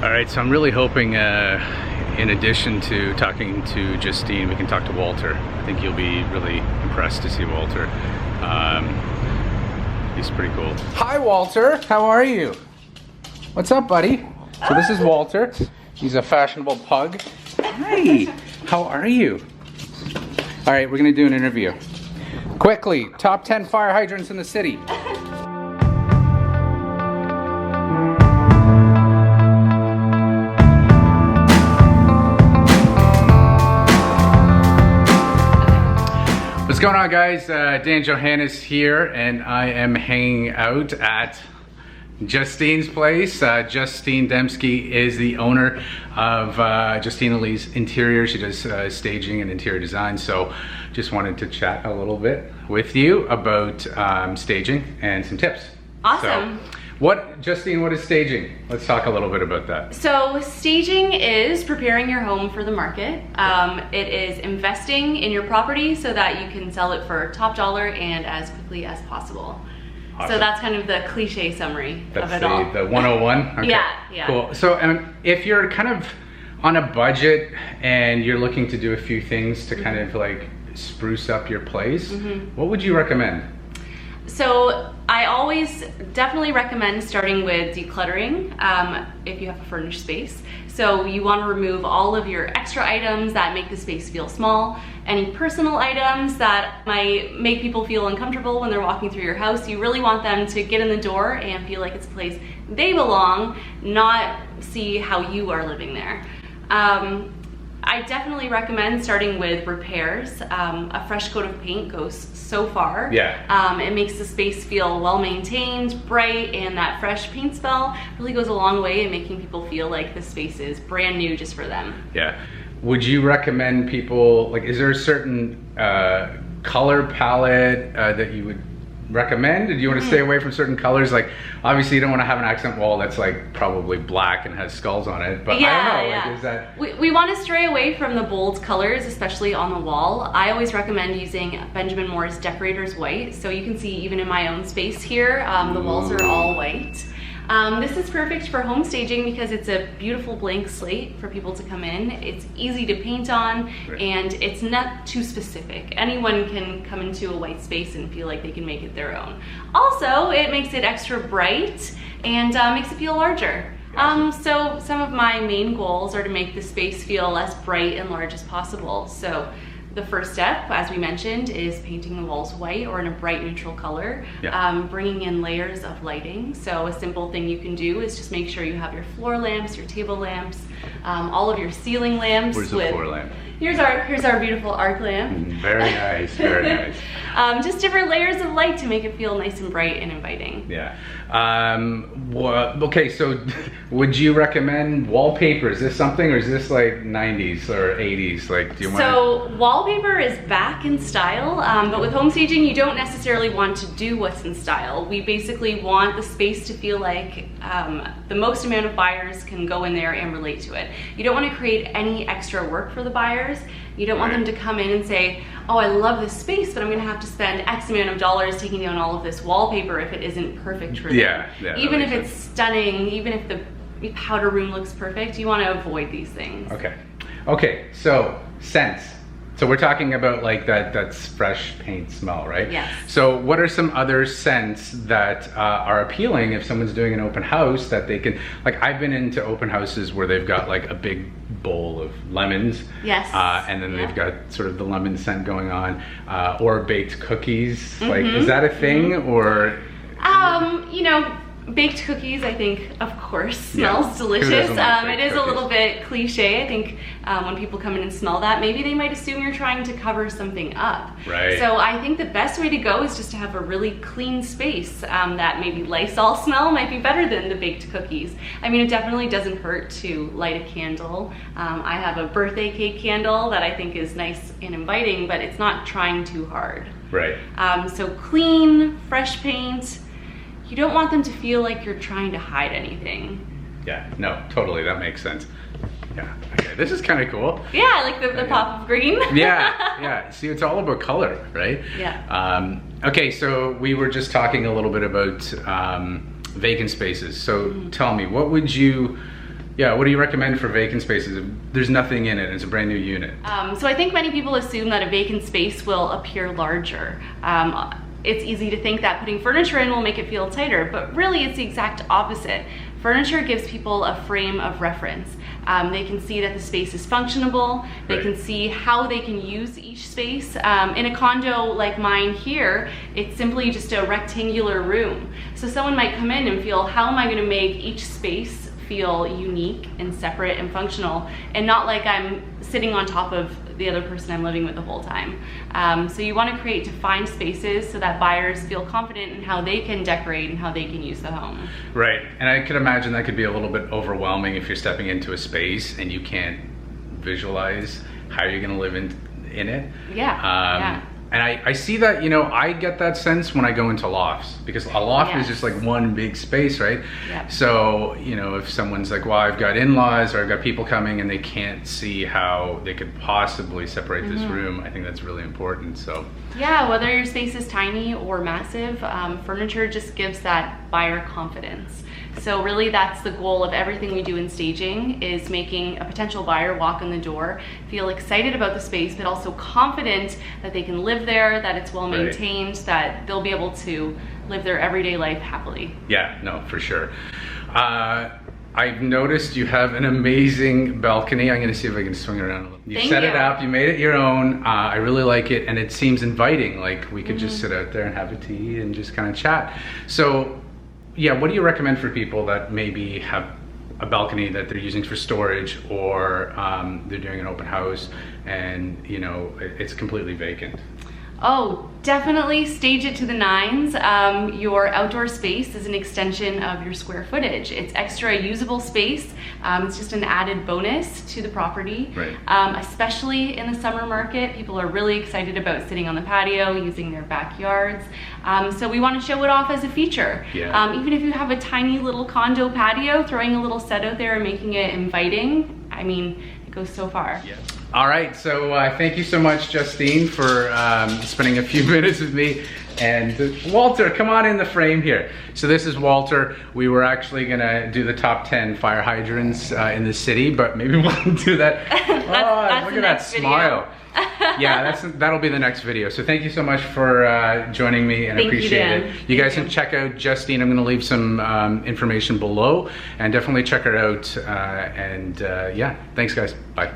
All right, so I'm really hoping in addition to talking to Justine, we can talk to Walter. I think you'll be really impressed to see Walter. He's pretty cool. Hi Walter, how are you? What's up, buddy? So this is Walter. He's a fashionable pug. Hi, how are you? All right, we're gonna do an interview. Quickly, top 10 fire hydrants in the city. What's going on, guys? Dan Johanis here, and I am hanging out at Justine's place. Justine Demsky is the owner of Justine Elise Interior. She does staging and interior design, so just wanted to chat a little bit with you about staging and some tips. Awesome. So, Justine, what is staging? Let's talk a little bit about that. So staging is preparing your home for the market. It is investing in your property so that you can sell it for top dollar and as quickly as possible. Awesome. So that's kind of the cliche summary of it all. The 101? Okay. Yeah. Cool. So if you're kind of on a budget and you're looking to do a few things to kind of like spruce up your place, what would you recommend? So I always definitely recommend starting with decluttering if you have a furnished space. So you want to remove all of your extra items that make the space feel small, any personal items that might make people feel uncomfortable when they're walking through your house. You really want them to get in the door and feel like it's a place they belong, not see how you are living there. I definitely recommend starting with repairs. A fresh coat of paint goes so far. Yeah. It makes the space feel well maintained, bright, and that fresh paint smell really goes a long way in making people feel like the space is brand new just for them. Yeah. Would you recommend people, like, is there a certain color palette that you would recommend? Do you want to stay away from certain colors? Like, obviously you don't want to have an accent wall that's like probably black and has skulls on it, but yeah, I don't know, yeah. Like, is that... We want to stray away from the bold colors, especially on the wall. I always recommend using Benjamin Moore's Decorator's White. So you can see even in my own space here, the walls are all white. This is perfect for home staging because it's a beautiful blank slate for people to come in. It's easy to paint on, and it's not too specific. Anyone can come into a white space and feel like they can make it their own. Also, it makes it extra bright and makes it feel larger. So some of my main goals are to make the space feel as bright and large as possible. So the first step, as we mentioned, is painting the walls white or in a bright neutral color, bringing in layers of lighting. So a simple thing you can do is just make sure you have your floor lamps, your table lamps, all of your ceiling lamps. Where's the floor lamp? Here's our beautiful arc lamp. Very nice, very nice. Just different layers of light to make it feel nice and bright and inviting. Yeah. Okay, so would you recommend wallpaper? Is this something, or is this like 90s or 80s? Like, do you want? So wallpaper is back in style, but with home staging, you don't necessarily want to do what's in style. We basically want the space to feel like the most amount of buyers can go in there and relate to it. You don't want to create any extra work for the buyers. You don't want them to come in and say, oh, I love this space, but I'm gonna have to spend X amount of dollars taking down all of this wallpaper if it isn't perfect for them. Yeah, even if it's stunning, even if the powder room looks perfect, you want to avoid these things. Okay, so scents. So we're talking about like that's fresh paint smell, right? Yes. So what are some other scents that are appealing if someone's doing an open house that they can, like, I've been into open houses where they've got like a big bowl of lemons. Yes. And then they've got sort of the lemon scent going on, or baked cookies. Like, is that a thing, or? You know, baked cookies, I think, of course, smells delicious. It is a little bit cliche. I think when people come in and smell that, maybe they might assume you're trying to cover something up. Right. So I think the best way to go is just to have a really clean space. That maybe Lysol smell might be better than the baked cookies. I mean, it definitely doesn't hurt to light a candle. I have a birthday cake candle that I think is nice and inviting, but it's not trying too hard. Right. So clean, fresh paint. You don't want them to feel like you're trying to hide anything. Yeah, no, totally, that makes sense. Yeah, okay, this is kind of cool. Yeah, I like the pop of green. yeah, see, it's all about color, right? Yeah. Okay, so we were just talking a little bit about vacant spaces. So tell me, what would you Yeah, what do you recommend for vacant spaces? If there's nothing in it, it's a brand new unit. So I think many people assume that a vacant space will appear larger. It's easy to think that putting furniture in will make it feel tighter, but really it's the exact opposite. Furniture gives people a frame of reference. They can see that the space is functionable. They can see how they can use each space. In a condo like mine here, it's simply just a rectangular room. So someone might come in and feel, how am I going to make each space feel unique and separate and functional, and not like I'm sitting on top of the other person I'm living with the whole time. So you want to create defined spaces so that buyers feel confident in how they can decorate and how they can use the home. Right, and I could imagine that could be a little bit overwhelming if you're stepping into a space and you can't visualize how you're going to live in it. Yeah. And I see that, you know, I get that sense when I go into lofts, because a loft is just like one big space, right? Yep. So, you know, if someone's like, well, I've got in-laws or I've got people coming and they can't see how they could possibly separate this room, I think that's really important. So yeah, whether your space is tiny or massive, furniture just gives that buyer confidence. So really that's the goal of everything we do in staging, is making a potential buyer walk in the door, feel excited about the space, but also confident that they can live there, that it's well maintained, that they'll be able to live their everyday life happily. Yeah, no, for sure. I've noticed you have an amazing balcony. I'm gonna see if I can swing it around a little. You set it up, you made it your own. I really like it, and it seems inviting. Like we could just sit out there and have a tea and just kind of chat. So yeah, what do you recommend for people that maybe have a balcony that they're using for storage, or they're doing an open house and, you know, it's completely vacant? Oh, definitely stage it to the nines. Your outdoor space is an extension of your square footage. It's extra usable space. It's just an added bonus to the property. Right. Especially in the summer market, people are really excited about sitting on the patio, using their backyards. So we want to show it off as a feature. Yeah. Even if you have a tiny little condo patio, throwing a little set out there and making it inviting, I mean, it goes so far. Yeah. All right, so thank you so much, Justine, for spending a few minutes with me. And Walter, come on in the frame here. So this is Walter. We were actually gonna do the top 10 fire hydrants in the city, but maybe we'll do that. That's look at that smile. Yeah, that'll be the next video. So thank you so much for joining me, and appreciate it. You guys can check out Justine. I'm gonna leave some information below, and definitely check her out. Yeah, thanks guys, bye.